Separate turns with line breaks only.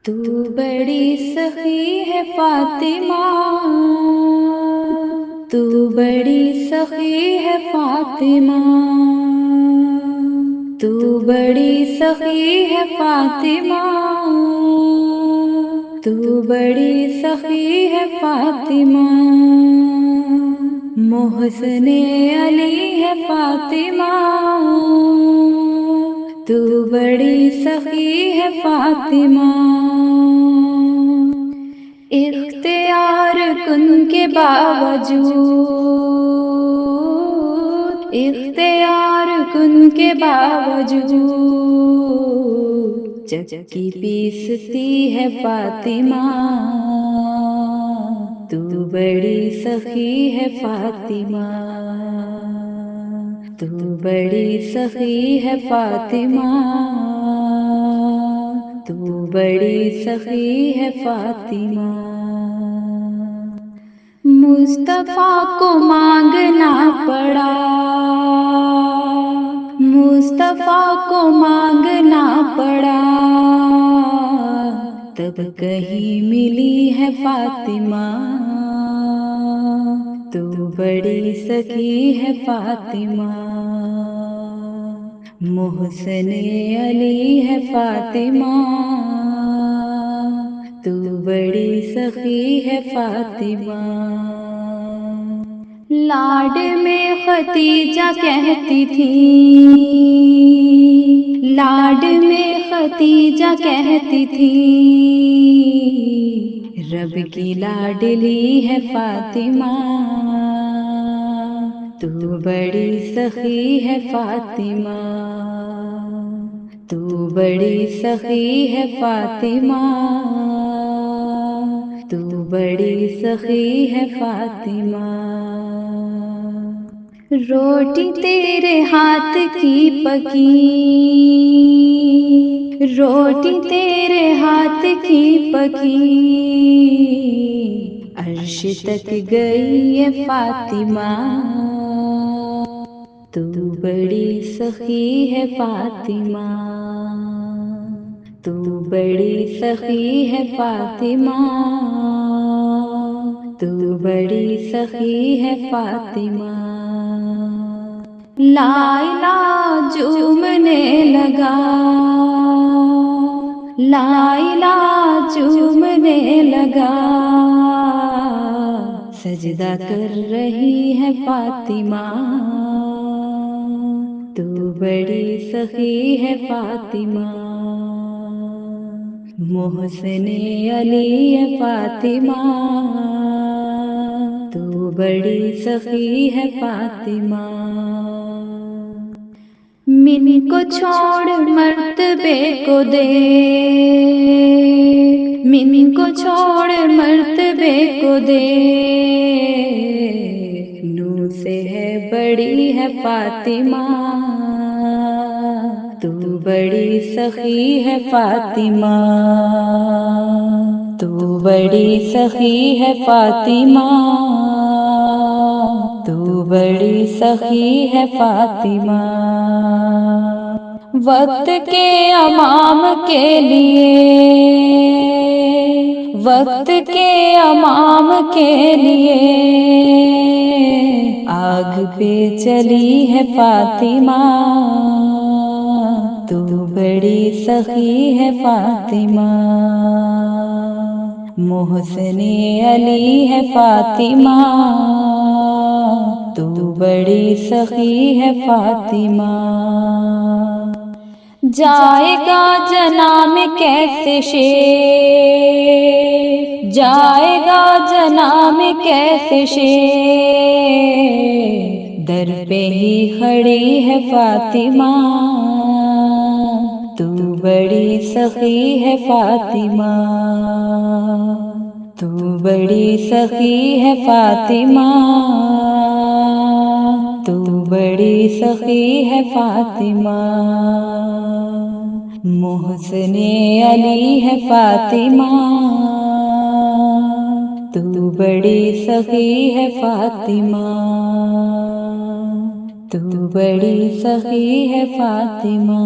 تو بڑی سخی ہے فاطمہ، تو بڑی سخی ہے فاطمہ، تو بڑی سخی ہے فاطمہ، تو بڑی سخی ہے فاطمہ، محسن علی ہے فاطمہ، تو بڑی سخی ہے فاطمہ، اختیار کن کے باوجود، اختیار کن کے باوجود چکی پیستی ہے فاطمہ، تو بڑی سخی ہے فاطمہ، تو بڑی سخی ہے فاطمہ، تو بڑی سخی ہے فاطمہ، مصطفیٰ کو مانگنا پڑا، مصطفیٰ کو مانگنا پڑا، تب کہیں ملی ہے فاطمہ، تو بڑی سخی ہے فاطمہ، محسن علی ہے فاطمہ، تو بڑی سخی ہے فاطمہ، لاڈ میں ختیجہ کہتی تھی، لاڈ میں ختیجہ کہتی تھی، رب کی لاڈلی ہے فاطمہ، تو بڑی سخی ہے فاطمہ، تو بڑی سخی ہے فاطمہ، تو بڑی سخی ہے فاطمہ، روٹی تیرے ہاتھ کی پکی، روٹی تیرے ہاتھ کی پکی، عرش تک گئی ہے فاطمہ، تو بڑی سخی ہے فاطمہ، تو بڑی سخی ہے فاطمہ، تو بڑی سخی ہے فاطمہ، لائلہ چومنے لگا، لائلہ چومنے لگا، سجدہ کر رہی ہے فاطمہ، تو بڑی سخی ہے فاطمہ، محسن علی ہے فاطمہ، تو بڑی سخی ہے فاطمہ، من کو چھوڑ مرتبے کو دے، من کو چھوڑ مرتبے کو دے، نو سے ہے بڑی ہے فاطمہ، تو بڑی سخی ہے فاطمہ، تو بڑی سخی ہے فاطمہ، تو بڑی سخی ہے فاطمہ، وقت کے امام کے لیے، وقت کے امام کے لیے، آگ پہ چلی ہے فاطمہ، تو بڑی سخی ہے فاطمہ، محسن علی ہے فاطمہ، تو بڑی سخی ہے فاطمہ، جائے گا جنام کیسے شیر، جائے گا جنام کیسے شیر، در پہ ہی کھڑی ہے فاطمہ، تو بڑی سخی ہے فاطمہ، تو بڑی سخی ہے فاطمہ، تو بڑی سخی ہے فاطمہ، محسن علی ہے فاطمہ، تو بڑی سخی ہے فاطمہ، تو بڑی سخی ہے فاطمہ۔